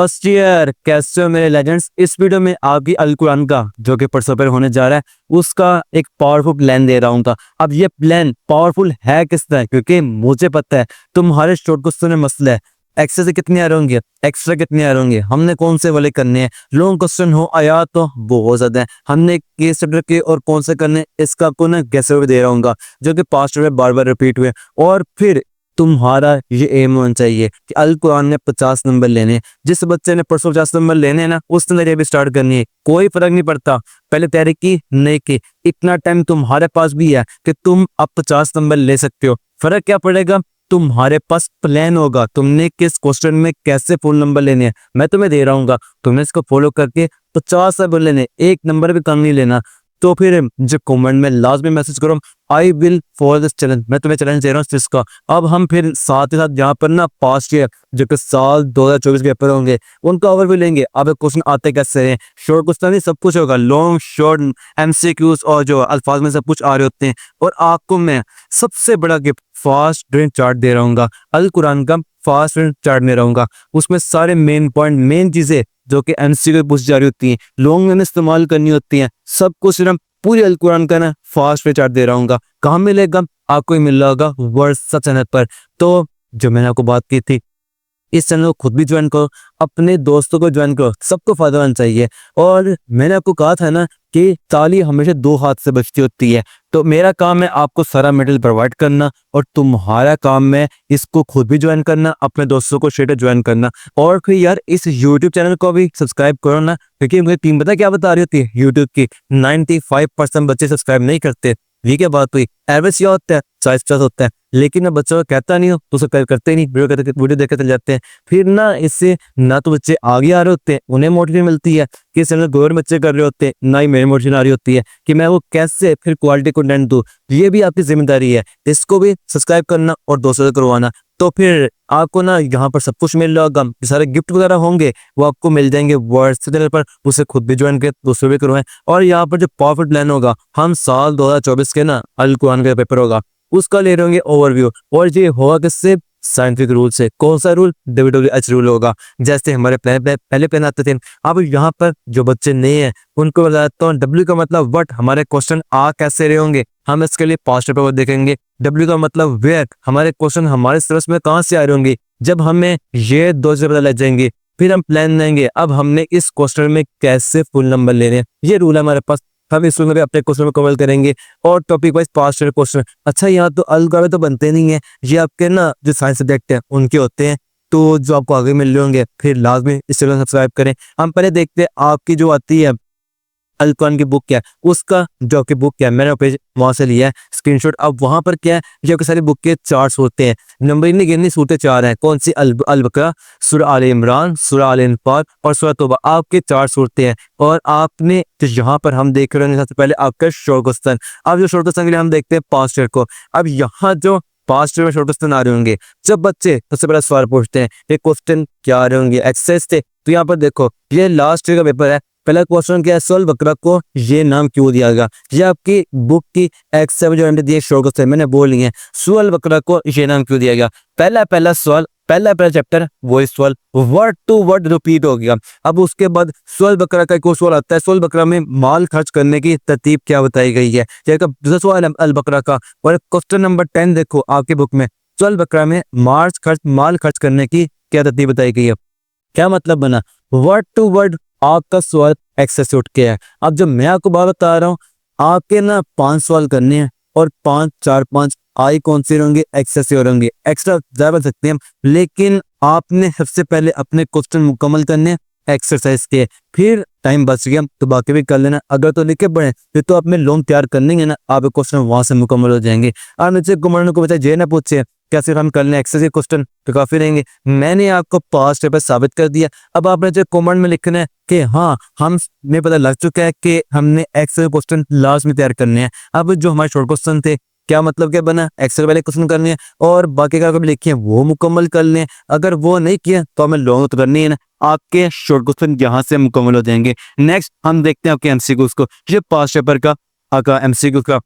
First year कैसे हो मेरे लेजेंड्स। इस वीडियो में आपकी अल कुरान का जो कि परसों पर होने जा रहा है उसका एक पावरफुल प्लान दे रहा हूँ। अब ये प्लान पावरफुल है किस तरह, क्योंकि मुझे पता है तुम्हारे शॉर्ट क्वेश्चन में मसला है। एक्सेस से कितने आ रहे होंगे, एक्स्ट्रा कितने आ रहे होंगे, हमने कौन से वाले करने हैं, लॉन्ग क्वेश्चन हो आया तो बहुत ज्यादा है, हमने केस स्टडी के और कौन से करने इसका आपको ना गैस भी दे रहा हूँ जो कि पास्ट में बार बार रिपीट हुए। और फिर तुम्हारा ये एम होना चाहिए कि अल कुरान में 50 नंबर लेने हैं। जिस बच्चे ने परसों 50 नंबर लेने हैं ना उसने तैयारी भी स्टार्ट करनी है। कोई फर्क नहीं पड़ता पहले तैयारी की नहीं की, इतना टाइम तुम्हारे पास भी है कि तुम अब 50 नंबर ले सकते हो। फर्क क्या पड़ेगा, तुम्हारे पास प्लान होगा, तुमने किस क्वेश्चन में कैसे फुल नंबर लेने हैं मैं तुम्हें दे रहा हूँ। तुमने इसको फॉलो करके 50 नंबर लेने, एक नंबर भी कम नहीं लेना। तो फिर जो कमेंट में लास्ट में मैसेज करो I will follow this challenge, मैं तुम्हें चैलेंज दे रहा हूँ इसका। अब हम फिर साथ ही साथ यहाँ पर ना पास्ट ईयर जो कि साल 2024 के पेपर होंगे उनका ओवरव्यू लेंगे। अब क्वेश्चन आते कैसे हैं, शॉर्ट क्वेश्चन नहीं सब कुछ होगा, लॉन्ग शॉर्ट एमसीक्यूज और जो अल्फाज में सब कुछ आ रहे होते हैं। और आपको मैं सबसे बड़ा गिफ्ट फास्ट ड्रेन चार्ट दे रहूंगा, अल कुरान का फास्ट ड्रेन चार्ट में रहूंगा। उसमें सारे मेन पॉइंट मेन चीजें जो कि एमसीक्यू पूछ जा रही होती हैं, लॉन्ग में इस्तेमाल करनी होती हैं, सब कुछ सिर्फ पूरी अल कुरान का ना फास्ट वे चार्ट दे रहा हूँ। कहाँ मिलेगा, आपको ही मिल रहा होगा वर्सा चैनल पर। तो जो मैंने आपको बात की थी इस चैनल को खुद भी ज्वाइन करो, अपने दोस्तों को ज्वाइन करो, सबको फायदा होना चाहिए। और मैंने आपको कहा था ना कि ताली हमेशा दो हाथ से बजती होती है। तो मेरा काम है आपको सारा मटेरियल प्रोवाइड करना और तुम्हारा काम है इसको खुद भी ज्वाइन करना, अपने दोस्तों को शेयर ज्वाइन करना। और फिर यार इस यूट्यूब चैनल को भी सब्सक्राइब करो ना, क्योंकि मुझे टीम पता क्या बता रही होती है यूट्यूब की 95% बच्चे सब्सक्राइब नहीं करते। ये क्या बात हुई, एवरेज क्या होता है 40+ होता है, लेकिन मैं बच्चों को कहता नहीं हूँ तो सब्सक्राइब करते नहीं, वीडियो देख चल जाते हैं। फिर ना इससे ना तो बच्चे आगे आ रहे होते हैं, उन्हें मोटिवेशन मिलती है कि चैनल गौर बच्चे कर रहे होते हैं, ना ही मेरी मोटिवेशन आ रही होती है कि मैं वो कैसे फिर क्वालिटी कंटेंट दूं। ये भी आपकी जिम्मेदारी है, इसको भी सब्सक्राइब करना और दोस्तों से करवाना। तो फिर आपको ना यहाँ पर सब कुछ मिल रहा होगा, सारे गिफ्ट वगैरह होंगे वो आपको मिल जाएंगे व्हाट्सएप चैनल पर, उसे खुद भी ज्वाइन कर दूसरे भी करवाएं। और यहाँ पर जो पावरफुल प्लान होगा, हम साल 2024 के ना अल कुरान का पेपर होगा उसका ले रहे होंगे ओवरव्यू। और ये होगा किससे, साइंटिफिक रूल से। कौन सा रूल, WWH रूल होगा, जैसे हमारे पहले प्लान आते थे। अब यहाँ पर जो बच्चे नए हैं उनको बताता हूँ W का मतलब व्हाट, हमारे क्वेश्चन आ कैसे रहे होंगे, हम इसके लिए पास्ट पेपर देखेंगे। W का मतलब वेयर, हमारे क्वेश्चन हमारे सिलेबस में कहाँ से आ रहे होंगे, जब हमें ये दो चीजें पता लग जाएंगे फिर हम प्लान लेंगे अब हमने इस क्वेश्चन में कैसे फुल नंबर लेने हैं। ये रूल है हमारे पास, हम इस में भी अपने क्वेश्चन में कवर करेंगे। और topic wise past year question. अच्छा यहाँ तो अलग तो बनते नहीं है, ये आपके ना जो साइंस सब्जेक्ट है उनके होते हैं, तो जो आपको आगे मिल रहे होंगे। फिर लाजमी इस चैनल सब्सक्राइब करें। हम पहले देखते हैं आपकी जो आती है अल कुरान की बुक क्या है, उसका जो आपकी बुक क्या है मैंने पेज वहां से लिया है स्क्रीनशॉट। अब वहां पर क्या है, जो आपके सारी बुक के चार्ट्स होते हैं, नंबर नहीं गिननी, सूरतें 4 हैं। कौन सी, अल बकरा, सूरह आल इमरान, सूरह आल अनफाल और सूरह तौबा, आपके 4 सूरतें हैं। और आपने जो यहाँ पर हम देख रहे हैं सबसे पहले आपका शॉर्ट क्वेश्चन। अब जो शॉर्ट क्वेश्चन के लिए हम देखते हैं पास्ट ईयर को। अब यहाँ जो पास्ट ईयर में शॉर्ट क्वेश्चन आ रहे होंगे, जब बच्चे सबसे पहले सवाल पूछते हैं ये क्वेश्चन क्या आ रहे होंगे, एक्सरसाइज थे। तो यहाँ पर देखो ये लास्ट ईयर का पेपर है, पहला क्वेश्चन क्या है, सूरह बकरा को ये नाम क्यों दिया गया। ये आपकी बुक की एक्स7 जो हमने दिए शॉर्ट क्वेश्चन मैंने बोल लिए हैं, सूरह बकरा को ये नाम क्यों दिया गया। पहला सवाल, पहला चैप्टर वही सवाल वर्ड टू वर्ड रिपीट हो गया। अब उसके बाद सूरह बकरा का एक और सवाल आता है, सूरह बकरा में माल खर्च करने की तरतीब क्या बताई गई है। दूसरा सवाल अल बकरा का। और क्वेश्चन नंबर 10 देखो आपकी बुक में, सूरह बकरा में माल खर्च करने की क्या तरतीब बताई गई है। क्या मतलब बना, वर्ड टू वर्ड आपका सवाल एक्सेस उठ के है। अब जब मैं आपको बात बता रहा हूँ, आपके ना 5 सवाल करने हैं और 5 4 5 आई कौन से होंगे, एक्सेस से होंगे। एक्स्ट्रा ज्यादा बन सकते हैं, लेकिन आपने सबसे पहले अपने क्वेश्चन मुकम्मल करने एक्सरसाइज के, फिर टाइम बच गया तो बाकी भी कर लेना। अगर तो लिखे पड़े फिर तो अपने लोन तैयार करने हैं ना, आप क्वेश्चन वहां से मुकम्मल हो जाएंगे। आप नीचे कमेंट को बता जे ना पूछे क्या सिर्फ हम कर लें एक्सेस के क्वेश्चन तो काफी रहेंगे। मैंने आपको पास्ट पेपर साबित कर दिया। अब आपने जो कमेंट में लिखना है कि हाँ हमें पता लग चुका है कि हमने एक्सेस क्वेश्चन लास्ट में तैयार करने हैं। अब जो हमारे शॉर्ट क्वेश्चन थे क्या मतलब क्या बना, एक्सेल वाले क्वेश्चन करने हैं और बाकी का कभी लिखे वो मुकम्मल कर लें। अगर वो नहीं किया तो हमें लॉन्ग तो करनी है ना, आपके शॉर्ट क्वेश्चन यहाँ से मुकम्मल हो जाएंगे। नेक्स्ट हम देखते हैं आपके एमसीक्यूज को। ये पास्ट पेपर का एमसीक्यू का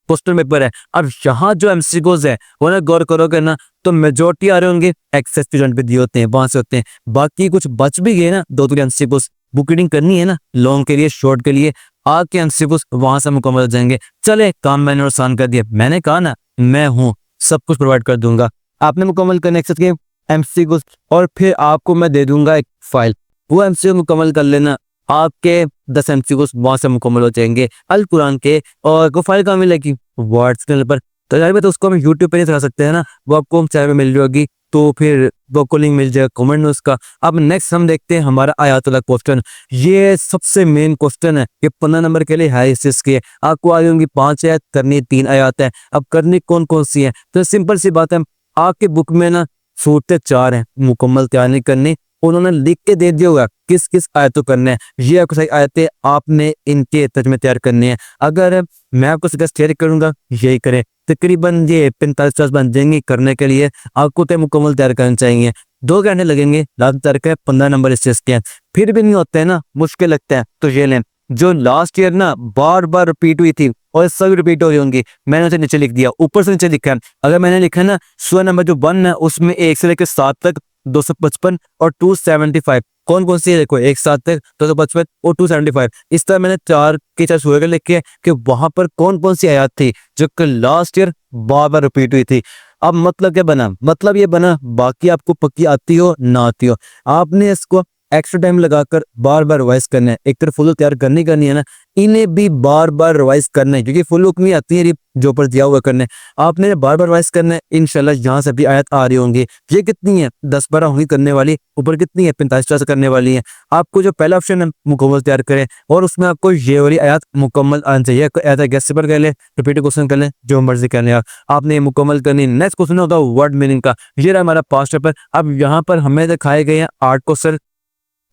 क्वेश्चन पेपर है। अब यहाँ जो एमसीक्यूज है वो ना गौर करोगे ना तो मेजोरिटी आ रहे होंगे एक्सेस स्टूडेंट पे दिए होते हैं, वहां से होते हैं। बाकी कुछ बच भी गए ना, 2-3 एमसीक्यूज बुक रीडिंग करनी है ना लॉन्ग के लिए, शॉर्ट के लिए, आके एमसीक्यूज वहां से मुकम्मल हो जाएंगे। चले काम मैंने आसान कर दिया, मैंने कहा ना मैं हूँ सब कुछ प्रोवाइड कर दूंगा। आपने मुकम्मल करने एक्सेस के एमसीक्यूज और फिर आपको मैं दे दूंगा एक फाइल, वो एमसीक्यू मुकम्मल कर लेना, आपके 10 एमसीक्यूज वहां से मुकम्मल हो जाएंगे अल कुरान के। और वो फाइल कहाँ मिलेगी? व्हाट्सएप पर। तो यार तो उसको हम यूट्यूब पे नहीं चला सकते हैं ना, वो आपको हम चैनल में मिल जाएगी, तो फिर वो लिंक मिल जाएगा कमेंट में उसका। अब नेक्स्ट हम देखते हैं हमारा आयातुल्लाह क्वेश्चन। ये सबसे मेन क्वेश्चन है, ये 15 नंबर के लिए है इसकी है। आपको आ होंगी 5 आयत, करनी 3 आयत है। अब करनी कौन कौन सी है? तो सिंपल सी बात है, आपके बुक में ना सूरतें 4 हैं, मुकम्मल तैयार नहीं करनी, उन्होंने लिख के दे दिया होगा किस किस आयतों करने हैं। ये आपको सही आयतें आपने इनके तर्जुमे तैयार करने हैं। अगर मैं आपको सजेस्ट करूंगा यही करें, तकरीबन ये 45 बन जाएंगे करने के लिए। आपको तो मुकम्मल तैयार करना चाहिए, 2 घंटे लगेंगे, लास्ट तैयार के 15 नंबर इस चीज के हैं। फिर भी नहीं होते हैं ना, मुश्किल लगता है, तो ये लें जो लास्ट ईयर ना बार बार रिपीट हुई थी और सब रिपीट हो रही होंगी, मैंने उसे नीचे लिख दिया, ऊपर से नीचे लिखा है। अगर मैंने लिखा है ना सूरा नंबर जो 1 है उसमें 1 से लेकर 7 तक 255 और 275 कौन कौन सी है देखो, 1 7 तक 255 और 275। इस तरह मैंने 4 के 4 सूरह लिखे कि वहां पर कौन कौन सी आयत थी जो लास्ट ईयर बार बार रिपीट हुई थी। अब मतलब क्या बना? मतलब ये बना, बाकी आपको पक्की आती हो ना आती हो, आपने इसको एक्स्ट्रा टाइम लगाकर बार बार रिवाइज करना है। एक तरफ फुल तैयार करनी है ना, इन्हें भी बार बार रिवाइज करना है, क्योंकि फुल लुक नहीं आती है जो ऊपर दिया हुआ करने, आपने बार बार रिवाइज करना है। इंशाल्लाह यहाँ से भी आयत आ रही होंगी। ये कितनी है? 10-12 होंगी करने वाली, ऊपर कितनी है? 45 करने वाली है। आपको जो पहला ऑप्शन है मुकम्मल तैयार करें, और उसमें आपको ये वाली आयत मुकम्मल आनी चाहिए। आयत गैस पर कर ले, रिपीट क्वेश्चन कर ले, जो मर्जी कर ले, आपने मुकम्मल करनी। नेक्स्ट क्वेश्चन होगा वर्ड मीनिंग का। ये रहा हमारा पास्ट पेपर। अब यहाँ पर हमें दिखाए गए हैं 8 क्वेश्चन,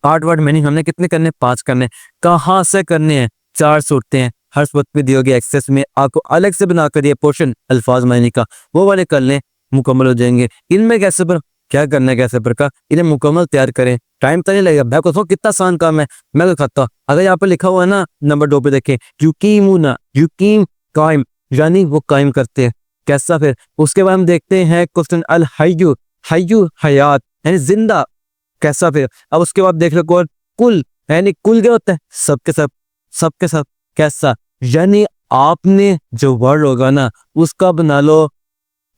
8 वर्ड मीनिंग हमने कितने करने? 5 करने। कहाँ से करने हैं? 4 सूरतें हैं, हर सूरत पे दी होगी एक्सेस में, आपको अलग से बनाकर दिए पोर्शन अल्फाज मायने का, वो वाले कर लें, मुकम्मल हो जाएंगे। इनमें कैसे पर क्या करना है, कैसे पर का इन्हें मुकम्मल तैयार करें, टाइम तो नहीं लगेगा। मैं कहता हूँ कितना आसान काम है, मैं तो खाता हूँ। अगर यहाँ पर लिखा हुआ है ना नंबर 2 पे देखें, युकीमुना, युकीम कायम, यानी वो कायम करते हैं। कैसा? फिर उसके बाद हम देखते हैं क्वेश्चन अल हय्यु, हय्यु हयात यानी जिंदा, कैसा? फिर अब उसके बाद देख लो कौन कुल, यानी कुल क्या होता है? सबके सब, सबके सब, कैसा? यानी आपने जो वर्ड होगा ना उसका बना लो,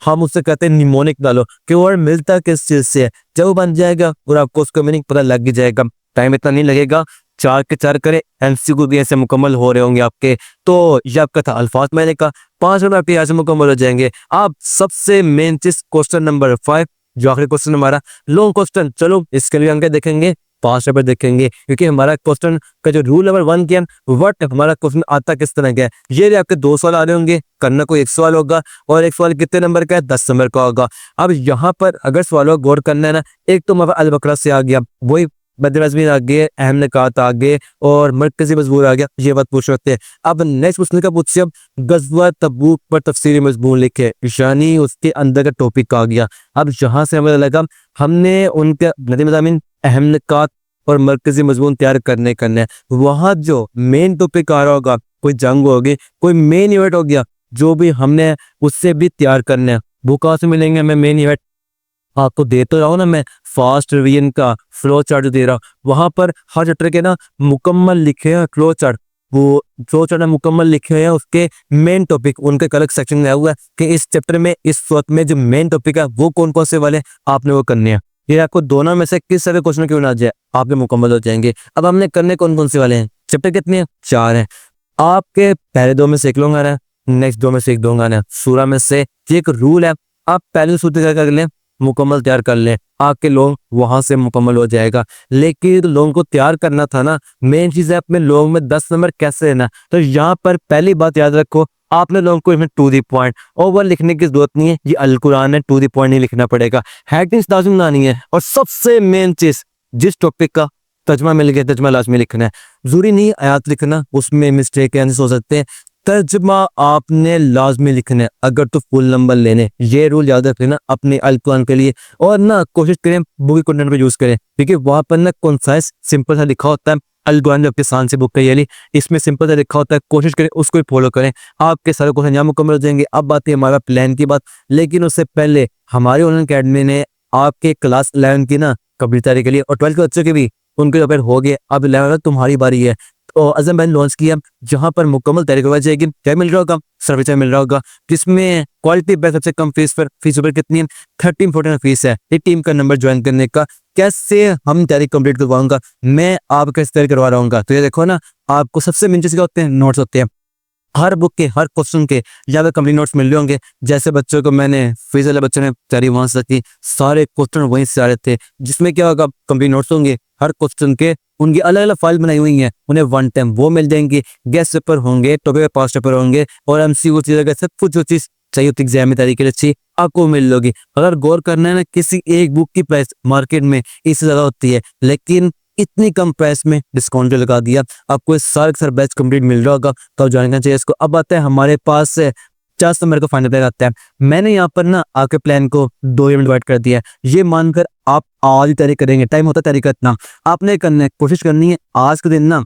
हम उससे कहते हैं निमोनिक डालो कि वर्ड मिलता किस चीज से है। जब वो बन जाएगा और आपको उसका मीनिंग पता लग जाएगा, टाइम इतना नहीं लगेगा। 4 के 4 करे, एमसीक्यू भी ऐसे मुकम्मल हो रहे होंगे आपके। तो ये आपका था अल्फाज मैंने का, 5 मिनट आपके यहाँ से मुकम्मल हो जाएंगे। आप सबसे मेन चीज क्वेश्चन नंबर 5 जो आखिरी क्वेश्चन हमारा लॉन्ग क्वेश्चन, चलो इसके लिए हम क्या देखेंगे? 5 नंबर देखेंगे, क्योंकि हमारा क्वेश्चन का जो रूल नंबर 1 किया व्हाट हमारा क्वेश्चन आता किस तरह का है। ये आपके 2 सवाल आ रहे होंगे, करना कोई 1 सवाल होगा, और 1 सवाल कितने नंबर का है? 10 नंबर का होगा। अब यहाँ पर अगर सवालों गौर करना है ना, एक तो हमारा अल बकरा से आ गया, वही बदरजमीन आ गए, अहम निकात आ गए, और मरकजी मजबूर आ गया, ये बात पूछ सकते हैं। अब नेक्स्ट क्वेश्चन का पूछिए, अब गज़वा तबूक पर तफसीरी मजमून लिखे, यानी उसके अंदर का टॉपिक आ गया। अब यहाँ से हमें लगा हमने उनके नदी मज़ामीन, अहम निकात और मरकजी मजमून तैयार करने हैं। वहाँ जो मेन टॉपिक आ रहा होगा, कोई जंग होगी, कोई मेन इवेंट हो गया, जो भी हमने उससे भी तैयार करना है। वो कहाँ से मिलेंगे हमें? मेन इवेंट आपको दे तो रहा हूँ ना मैं, फास्ट रिवीजन का फ्लो चार्ट दे रहा हूँ, वहां पर हर चैप्टर के ना मुकम्मल लिखे हैं फ्लो चार्ट, वो फ्लो चार्ट मुकम्मल लिखे हैं, उसके मेन टॉपिक उनके अलग सेक्शन में आया हुआ है कि इस चैप्टर में इस वक्त में जो मेन टॉपिक है वो कौन कौन से वाले आपने वो करने हैं। ये आपको दोनों में से किस तरह क्वेश्चन क्यों ना आ जाए, आपके मुकम्मल हो जाएंगे। अब हमने करने कौन कौन से वाले हैं? चैप्टर कितने हैं? 4 हैं। आपके पहले 2 में से एक लोग आ रहा है, नेक्स्ट 2 में से एक लोग आ रहा है। सूरा में से एक रूल है, आप पहले सूत्र कर लें, मुकम्मल तैयार कर लें, आपके लोग वहां से मुकम्मल हो जाएगा। लेकिन लोगों को तैयार करना था ना, मेन चीज है अपने लोगों में 10 नंबर कैसे लेना। तो यहाँ पर पहली बात याद रखो, आपने लोगों को इसमें टू दी पॉइंट ओवर लिखने की जरूरत नहीं है, ये अल कुरान है, टू दी पॉइंट नहीं लिखना पड़ेगा, हेडिंग्स लाजमी बनानी है। और सबसे मेन चीज, जिस टॉपिक का तर्जमा मिल गया तर्जमा लाजमी लिखना है, जरूरी नहीं आयात लिखना, उसमें मिस्टेक हो सकते हैं। तर्जमा आपने लाजमी लिखना है अगर तो फुल नंबर लेने, ये रूल याद रख लेना अपने अल कुरान के लिए। और ना कोशिश करें बुक कंटेंट पे यूज करें, क्योंकि वहां पर ना कॉन्साइज सिंपल सा लिखा होता है, अल कुरान जो किसान से बुक का ये ली, इसमें सिंपल सा लिखा होता है, कोशिश करें उसको ही फॉलो करें, आपके सारे क्वेश्चन यहाँ मुकम्मल हो जाएंगे। अब बात है हमारा प्लान की बात, लेकिन उससे पहले हमारी ऑनलाइन अकेडमी ने आपके क्लास 11 की ना कबड्डी तैयारी के लिए और 12 के बच्चों के भी उनके पेपर हो गए, अब 11 तुम्हारी बारी है। तो अज़म भाई ने लॉन्च किया जहां पर मुकम्मल तैयारी करवाई जाएगी। क्या मिल रहा होगा? सर्विस मिल रहा होगा, जिसमें क्वालिटी बेस्ट, सबसे कम फीस पर, फीस ऊपर कितनी है? 13-14 फीस है। ये टीम का नंबर ज्वाइन करने का, कैसे हम तैयारी कंप्लीट करवाऊंगा, मैं आपको इस तैयारी करवा रहा हूँ। तो ये देखो ना, आपको सबसे मेन चीज क्या होते हैं? नोट्स होते हैं। हर बुक के हर क्वेश्चन के यहाँ पे कंप्लीट नोट्स मिल रहे होंगे। जैसे बच्चों को मैंने फीस वाले बच्चों ने तैयारी वहां से की, सारे क्वेश्चन वहीं से आ रहे थे, जिसमें क्या होगा? कंप्लीट नोट्स होंगे हर क्वेश्चन के, उनकी अलग अलग फाइल बनाई हुई है, उन्हें वन टाइम वो मिल जाएंगी। गेस्ट पेपर होंगे, टॉपिक पास पेपर होंगे, और एमसीक्यू चीज सब कुछ जो चीज चाहिए होती एग्जाम में तैयारी के लिए अच्छी आपको मिल लोगी। अगर गौर करना है ना, किसी एक बुक की प्राइस मार्केट में इससे ज्यादा होती है, लेकिन इतनी कम प्राइस में डिस्काउंट जो लगा दिया, आपको इस सारे का सारा बैच कंप्लीट मिल रहा होगा, तो जानना चाहिए इसको। अब आता है हमारे पास 50 नंबर का फाइनल प्लान आता है। मैंने यहाँ पर ना आपके प्लान को 2 में डिवाइड कर दिया है। ये मानकर आप आज ही तैयारी करेंगे, टाइम होता है तैयारी का इतना, आपने करना है, कोशिश करनी है आज के दिन ना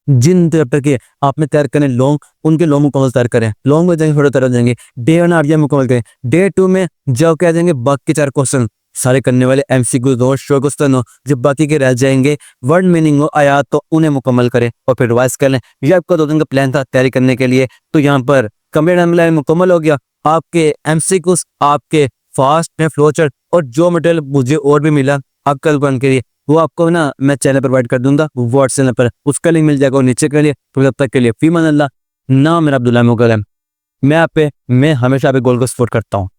जिन चैप्टर के आपने तैयार करने लॉन्ग, उनके लॉन्ग मुकम्मल तैयार करें। लॉन्ग में जाएंगे, थोड़ा तैयार हो जाएंगे। डे 1 आरजीएम मुकम्मल करें। डे 2 में जब क्या जाएंगे, बाकी 4 क्वेश्चन सारे करने वाले, एमसीक्यू दो, शॉर्ट क्वेश्चन हो, जब बाकी के रह जाएंगे, वर्ड मीनिंग हो, आयात, तो उन्हें मुकम्मल करें और फिर रिवाइज कर लें। ये आपका 2 दिन का प्लान था तैयारी करने के लिए। तो यहाँ पर कंप्लीट टाइमलाइन मुकम्मल हो गया। आपके एमसीक्यूज, आपके फास्ट में फ्लो चार्ट, और जो मटेरियल मुझे और भी मिला आपका दुकान के लिए, वो आपको ना मैं चैनल पर प्रोवाइड कर दूंगा व्हाट्सएप पर, उसका लिंक मिल जाएगा नीचे के लिए। तो तब तक के लिए फीमान अल्लाह, नाम मेरा अब्दुल्ला मुगल है। मैं हमेशा आप गोल को सपोर्ट करता हूँ।